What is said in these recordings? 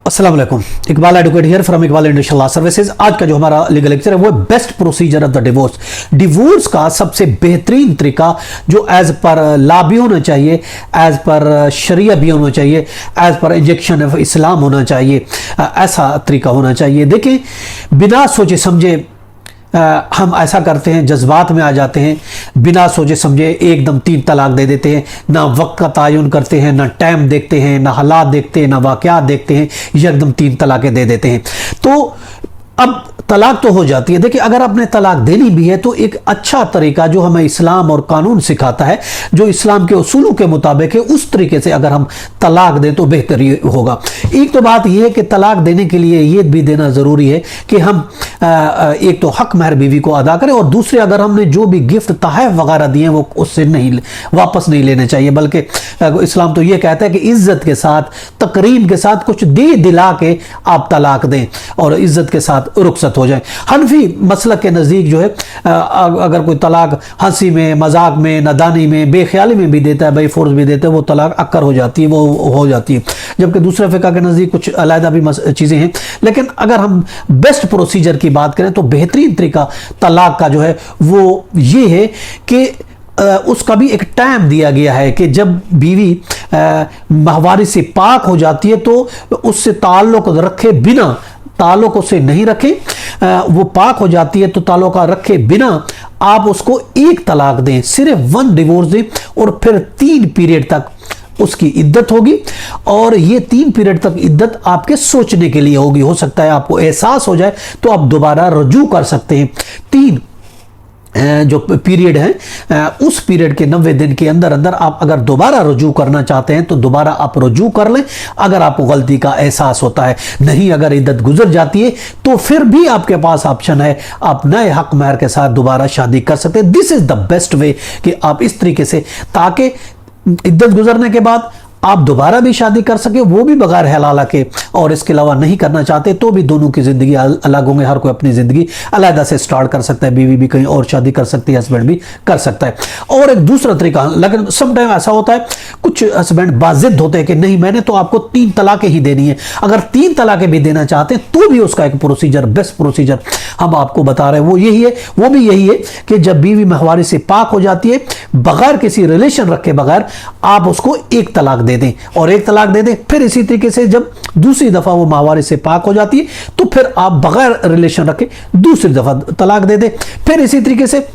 अस्सलाम वालेकुम, Iqbal advocate here from Iqbal industrial law services. आज का जो हमारा लीगल लेक्चर है वो best procedure of the divorce. Divorce का सबसे बेहतरीन तरीका जो एज पर लॉ भी होना चाहिए, एज पर शरिया भी होना चाहिए, as per injection of Islam होना चाहिए, ऐसा तरीका होना चाहिए। देखिए, बिना सोचे समझे हम ऐसा करते हैं, जज्बात में आ जाते हैं, बिना सोचे समझे एकदम 3 तलाक दे देते हैं। ना वक्त का तयन करते हैं, ना टाइम देखते हैं, ना हालात देखते हैं, ना वाक़यात देखते हैं, एकदम 3 तलाक़ें दे देते हैं। तो अब तलाक तो हो जाती है। देखिए, अगर आपने तलाक देनी भी है तो एक अच्छा तरीका जो हमें इस्लाम और कानून सिखाता है, जो इस्लाम के उसूलों के मुताबिक है, उस तरीके से अगर हम तलाक दें तो बेहतर होगा। एक तो बात यह है कि तलाक देने के लिए ये भी देना ज़रूरी है कि हम एक तो हक महर बीवी को अदा करें, और दूसरे अगर हमने जो भी गिफ्ट तहफ़ वगैरह दिए हैं वो उससे नहीं वापस नहीं लेने चाहिए, बल्कि इस्लाम तो ये कहता है कि इज़्ज़त के साथ, तकरीम के साथ कुछ दे दिला के आप तलाक दें और इज़्ज़त के साथ रुखसत हो जाए। हनफी मसलक के नज़दीक जो है, अगर कोई तलाक हंसी में, मजाक में, नादानी में, बेख्याली में भी देता है, बाई फोर्स भी देता है, वो तलाक अक्कर हो जाती है, वो हो जाती है। जबकि दूसरे फ़िक़्ह के नज़दीक कुछ अलहदा भी चीज़ें हैं। लेकिन अगर हम बेस्ट प्रोसीजर की बात करें तो बेहतरीन तरीका तलाक का जो है वो ये है कि उसका भी एक टाइम दिया गया है कि जब बीवी माहवारी से पाक हो जाती है तो उससे ताल्लुक़ रखे बिना, ताल्लुक़ उससे नहीं रखें, वो पाक हो जाती है तो ताल्लुक़ रखे बिना आप उसको 1 तलाक दें, सिर्फ 1 डिवोर्स दें, और फिर 3 पीरियड तक उसकी इद्दत होगी। और ये 3 पीरियड तक इद्दत आपके सोचने के लिए होगी। हो सकता है आपको एहसास हो जाए तो आप दोबारा रजू कर सकते हैं। 3 जो पीरियड है, उस पीरियड के 90 दिन के अंदर अंदर आप अगर दोबारा रुजू करना चाहते हैं तो दोबारा आप रुजू कर लें, अगर आपको गलती का एहसास होता है। नहीं, अगर इद्दत गुजर जाती है तो फिर भी आपके पास ऑप्शन है, आप नए हक महर के साथ दोबारा शादी कर सकते हैं। This is the best way कि आप इस तरीके से, ताकि इद्दत गुजरने के बाद आप दोबारा भी शादी कर सके, वो भी बगैर हलाला के, और इसके अलावा नहीं करना चाहते तो भी दोनों की ज़िंदगी अलग होंगे। हर कोई अपनी ज़िंदगी अलहदा से स्टार्ट कर सकता है, बीवी भी कहीं और शादी कर सकती है, हस्बैंड भी कर सकता है। और एक दूसरा तरीका, लेकिन समटाइम ऐसा होता है, कुछ हस्बैंड बाजिद होते हैं कि नहीं, मैंने तो आपको 3 तलाकें ही देनी है। अगर 3 तलाकें भी देना चाहते हैं तो भी उसका एक प्रोसीजर, बेस्ट प्रोसीजर हम आपको बता रहे हैं, वो यही है, वो भी यही है कि जब बीवी माहवारी से पाक हो जाती है, बगैर किसी रिलेशन रखे बगैर आप उसको 1 तलाक दे दें, और 1 तलाक दे दें। फिर इसी तरीके से जब दूसरी दफा वो माहवारी से पाक हो जाती है तो फिर आप बगैर रिलेशन रखे दूसरी दफा तलाक दे दें। फिर इसी तरीके से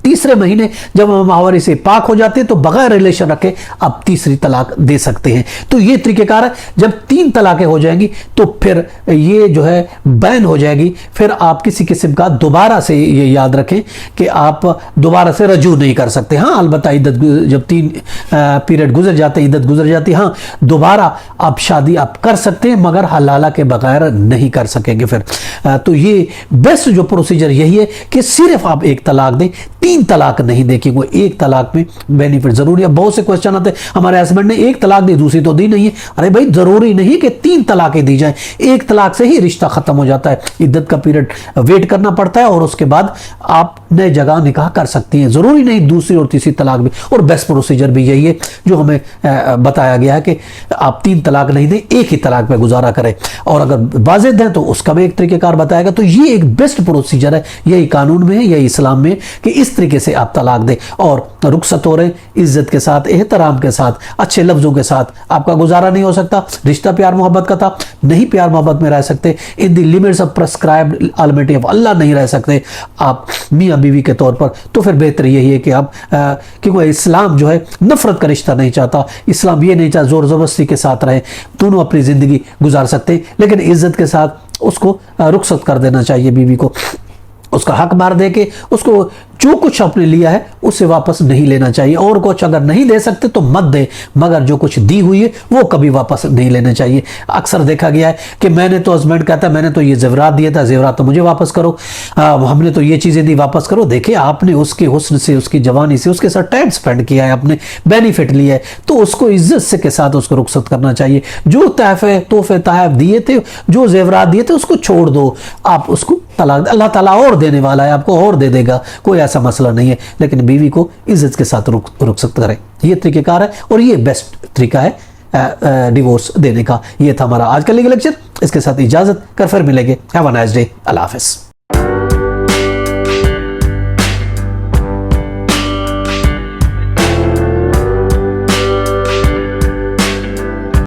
तीसरे महीने जब माहवारी से पाक हो जाते हैं तो बगैर रिलेशन रखे आप तीसरी तलाक दे सकते हैं। तो ये तरीक़ेकार है। जब 3 तलाकें हो जाएंगी तो फिर ये जो है बैन हो जाएगी। फिर आप किसी किस्म का दोबारा से, ये याद रखें कि आप दोबारा से रजू नहीं कर सकते। हाँ, अलबत्ता इद्दत जब 3 पीरियड गुजर जाते हैं, इद्दत गुजर जाती है, हाँ दोबारा आप शादी आप कर सकते हैं, मगर हलाला के बगैर नहीं कर सकेंगे फिर। तो ये बेस्ट जो प्रोसीजर यही है कि सिर्फ आप 1 तलाक दें, 3 तलाक नहीं दें, वो 1 तलाक में बेनिफिट जरूरी है। बहुत से क्वेश्चन आते हैं, हमारे हस्बैंड ने 1 तलाक दी, दूसरी तो दी नहीं है। अरे भाई, जरूरी नहीं कि 3 तलाकें दी जाएं, 1 तलाक से ही रिश्ता खत्म हो जाता है। इद्दत का पीरियड वेट करना पड़ता है और उसके बाद आप नए जगह निकाह कर सकती हैं। जरूरी नहीं दूसरी और तीसरी तलाक भी। और बेस्ट प्रोसीजर भी यही है जो हमें बताया गया है कि आप 3 तलाक नहीं दें, 1 ही तलाक पे गुजारा करें। और अगर वाजिद हैं तो उसका भी एक तरीकेकार बताएगा। तो ये एक बेस्ट प्रोसीजर है, यही कानून में है, यही इस्लाम में, कि इस तरीके से आप तलाक दें और रुखसत हो रहे, इज्जत के साथ, एहतराम के साथ, अच्छे लफ्जों के साथ। आपका गुजारा नहीं हो सकता, रिश्ता प्यार मोहब्बत का था, नहीं प्यार मोहब्बत में रह सकते, in the limits of prescribed almighty of Allah नहीं रह सकते आप मियाँ बीवी के तौर पर, तो फिर बेहतर यही है कि आप, क्योंकि इस्लाम जो है नफरत का रिश्ता नहीं चाहता। इस्लाम ये नहीं चाहता जोर ज़बरदस्ती के साथ रहे, दोनों अपनी ज़िंदगी गुजार सकते हैं, लेकिन इज्जत के साथ उसको रुखसत कर देना चाहिए बीवी को। उसका हक मार दे के उसको जो कुछ आपने लिया है उससे वापस नहीं लेना चाहिए। और कुछ अगर नहीं दे सकते तो मत दे, मगर जो कुछ दी हुई है वो कभी वापस नहीं लेना चाहिए। अक्सर देखा गया है कि मैंने तो, हस्बैंड कहता है मैंने तो ये जेवरात दिया था, जेवरात तो मुझे वापस करो, हमने तो ये चीज़ें दी, वापस करो। देखिए, आपने उसके हुस्न से, उसकी जवानी से उसके साथ टाइम स्पेंड किया है, आपने बेनिफिट लिया है, तो उसको इज्जत से के साथ उसको रुखसत करना चाहिए। जो तोहफे तहफ़ दिए थे, जो जेवरात दिए थे, उसको छोड़ दो, आप उसको तलाक। अल्लाह ताला और देने वाला है, आपको और दे देगा, कोई ऐसा मसला नहीं है। लेकिन बीवी को इज्जत के साथ रुखसत करें, ये तरीक़ेकार है और ये बेस्ट तरीका है डिवोर्स देने का। ये था हमारा आज का लीगल लेक्चर। इसके साथ इजाजत कर फिर मिलेंगे। Have a nice day. Allah हाफिज़।